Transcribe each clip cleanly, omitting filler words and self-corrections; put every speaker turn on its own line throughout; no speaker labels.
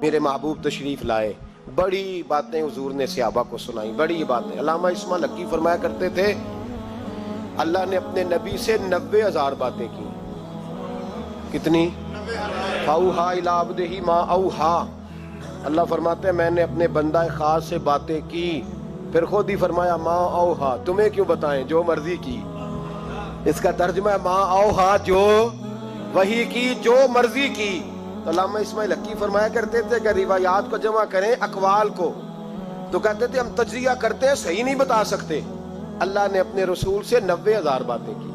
میرے محبوب تشریف لائے، بڑی باتیں حضور نے صحابہ کو سنائی، بڑی باتیں۔ علامہ اسماعیل حقی فرمایا کرتے تھے اللہ نے اپنے نبی سے 90,000 باتیں کی۔ کتنی؟ فَأَوْحَىٰ إِلَىٰ عَبْدِهِ مَا أَوْحَىٰ۔ اللہ فرماتے ہیں میں نے اپنے بندہ خاص سے باتیں کی، پھر خود ہی فرمایا ما اوحا، تمہیں کیوں بتائیں، جو مرضی کی۔ اس کا ترجمہ ہے ما اوحا، جو وحی کی، جو مرضی کی۔ تو علامہ اسماعیل حقی فرمایا کرتے تھے کہ روایات کو جمع کریں اقوال کو، تو کہتے تھے ہم تجزیہ کرتے ہیں صحیح نہیں بتا سکتے۔ اللہ نے اپنے رسول سے 90,000 باتیں کی،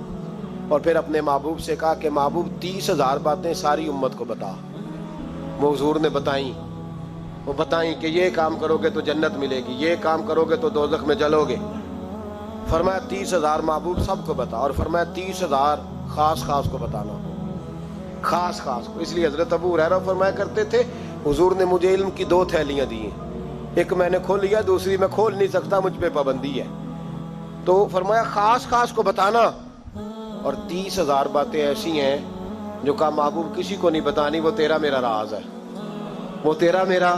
اور پھر اپنے محبوب سے کہا کہ محبوب 30,000 باتیں ساری امت کو بتا۔ وہ حضور نے بتائیں، وہ بتائیں کہ یہ کام کرو گے تو جنت ملے گی، یہ کام کرو گے تو دوزخ میں جلو گے۔ فرمایا 30,000 محبوب سب کو بتا، اور فرمایا 30,000 خاص خاص کو بتانا، خاص خاص کو۔ اس لیے حضرت ابو ہریرہ فرمایا کرتے تھے حضور نے مجھے علم کی 2 تھیلیاں دی ہیں، ایک میں نے کھول لیا، دوسری میں کھول نہیں سکتا، مجھ پہ پابندی ہے۔ تو فرمایا خاص خاص کو بتانا، اور 30,000 باتیں ایسی ہیں جو کہا محبوب کسی کو نہیں بتانی، وہ تیرا میرا راز ہے، وہ تیرا میرا۔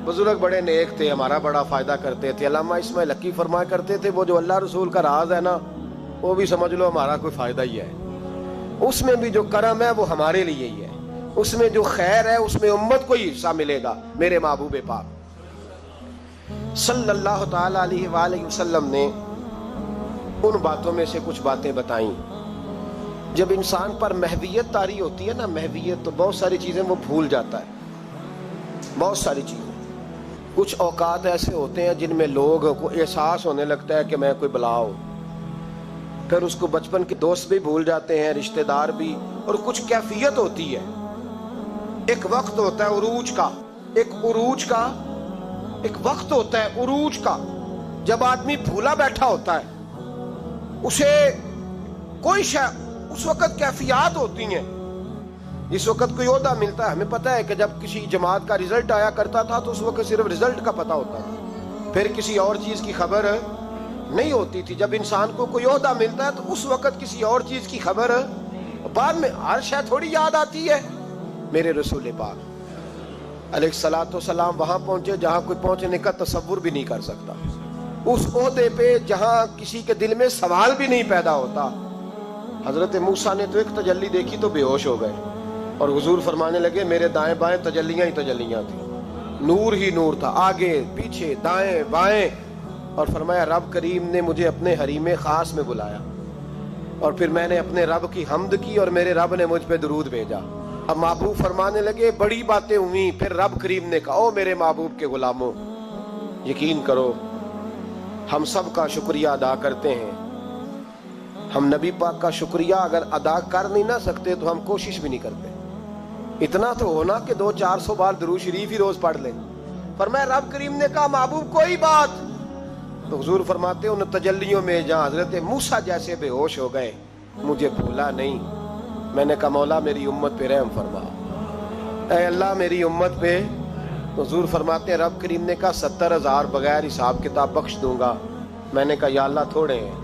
بزرگ بڑے نیک تھے، ہمارا بڑا فائدہ کرتے تھے۔ علامہ اسماعیل حقی فرمایا کرتے تھے وہ جو اللہ رسول کا راز ہے نا، وہ بھی سمجھ لو ہمارا کوئی فائدہ ہی ہے، اس میں بھی جو کرم ہے وہ ہمارے لیے ہی ہے، اس میں جو خیر ہے اس میں امت کو ہی حصہ ملے گا۔ میرے محبوب پاک صلی اللہ تعالی علیہ وآلہ وسلم نے ان باتوں میں سے کچھ باتیں بتائیں۔ جب انسان پر محویت طاری ہوتی ہے نا، محویت، تو بہت ساری چیزیں وہ بھول جاتا ہے، بہت ساری چیزیں۔ کچھ اوقات ایسے ہوتے ہیں جن میں لوگوں کو احساس ہونے لگتا ہے کہ میں کوئی بلا ہوں، پھر اس کو بچپن کے دوست بھی بھول جاتے ہیں، رشتہ دار بھی، اور کچھ کیفیت ہوتی ہے، ایک وقت ہوتا ہے عروج کا، ایک وقت ہوتا ہے عروج کا، جب آدمی بھولا بیٹھا ہوتا ہے، اسے کوئی اس وقت کیفیات ہوتی ہیں۔ اس وقت کوئی عہدہ ملتا ہے، ہمیں پتہ ہے کہ جب کسی جماعت کا رزلٹ آیا کرتا تھا تو اس وقت صرف رزلٹ کا پتہ ہوتا تھا، پھر کسی اور چیز کی خبر نہیں ہوتی تھی۔ جب انسان کو کوئی عہدہ ملتا ہے تو اس وقت کسی اور چیز کی خبر، بعد میں ہر شے تھوڑی یاد آتی ہے۔ میرے رسول پاک علیہ الصلوۃ والسلام وہاں پہنچے جہاں کوئی پہنچنے کا تصور بھی نہیں کر سکتا، اس عہدے پہ جہاں کسی کے دل میں سوال بھی نہیں پیدا ہوتا۔ حضرت موسیٰ نے تو ایک تجلی دیکھی تو بے ہوش ہو گئے، اور حضور فرمانے لگے میرے دائیں بائیں تجلیاں ہی تجلیاں تھیں، نور ہی نور تھا، آگے پیچھے دائیں بائیں۔ اور فرمایا رب کریم نے مجھے اپنے حریم خاص میں بلایا، اور پھر میں نے اپنے رب کی حمد کی، اور میرے رب نے مجھ پہ درود بھیجا۔ اب محبوب فرمانے لگے بڑی باتیں ہوئیں، پھر رب کریم نے کہا او میرے محبوب کے غلاموں، یقین کرو ہم سب کا شکریہ ادا کرتے ہیں، ہم نبی پاک کا شکریہ اگر ادا کر نہیں نہ سکتے تو ہم کوشش بھی نہیں کرتے، اتنا تو ہونا کہ 200-400 بار درود شریف ہی روز پڑھ لیں۔ فرمایا رب کریم نے کہا محبوب کوئی بات، تو حضور فرماتے ان تجلیوں میں جہاں حضرت موسیٰ جیسے بے ہوش ہو گئے مجھے بھولا نہیں۔ میں نے کہا مولا میری امت پہ رحم فرما، اے اللہ میری امت پہ۔ حضور فرماتے ہیں رب کریم نے کہا 70,000 بغیر حساب کتاب بخش دوں گا۔ میں نے کہا یا اللہ تھوڑے ہیں۔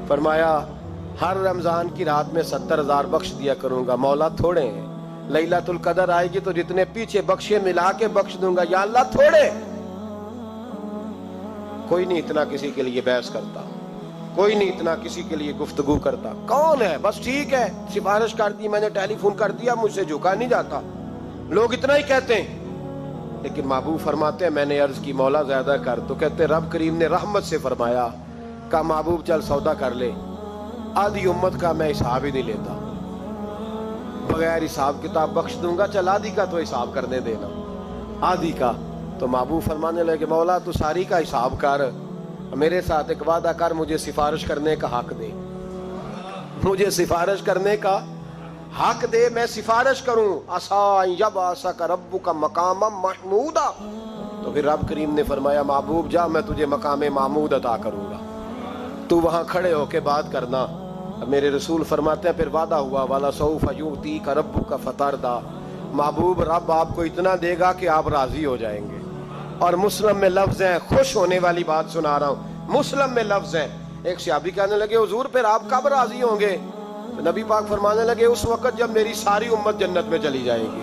فرمایا ہر رمضان کی رات میں 70,000 بخش دیا کروں گا۔ مولا تھوڑے ہیں، لیلۃ القدر آئے گی تو جتنے پیچھے بخشے ملا کے بخش دوں گا۔ یا اللہ تھوڑے۔ کوئی نہیں اتنا کسی کے لیے بحث کرتا، کوئی نہیں اتنا کسی کے لیے گفتگو کرتا، کون ہے بس ٹھیک ہے سفارش کر دی، میں نے ٹیلی فون کر دیا، مجھ سے جھکا نہیں جاتا، لوگ اتنا ہی کہتے ہیں۔ لیکن محبوب فرماتے ہیں میں نے عرض کی مولا زیادہ کر، تو کہتے رب کریم نے رحمت سے فرمایا، کہا محبوب چل سودا کر لے، آدھی امت کا میں حساب ہی نہیں لیتا، بغیر حساب کتاب بخش دوں گا، چل آدھی کا تو حساب کرنے دینا، آدھی کا۔ تو محبوب فرمانے لگے مولا تو ساری کا حساب کر، میرے ساتھ ایک وعدہ کر، مجھے سفارش کرنے کا حق دے، مجھے سفارش کرنے کا حق دے، میں سفارش کروں۔ عسیٰ ان یبعثک ربک مقاما محمودا۔ تو پھر رب کریم نے فرمایا محبوب جا میں تجھے مقام محمود عطا کروں گا، تو وہاں کھڑے ہو کے بات کرنا۔ میرے رسول فرماتے ہیں پھر وعدہ ہوا وَلَسَوْفَ يُعْطِيكَ رَبُّكَ فَتَرْضَىٰ، محبوب رب آپ کو اتنا دے گا کہ آپ راضی ہو جائیں گے۔ اور مسلم میں لفظ ہیں، خوش ہونے والی بات سنا رہا ہوں، مسلم میں لفظ ہیں۔ ایک صحابی کہنے لگے حضور پھر آپ کب راضی ہوں گے؟ نبی پاک فرمانے لگے اس وقت جب میری ساری امت جنت میں چلی جائے گی،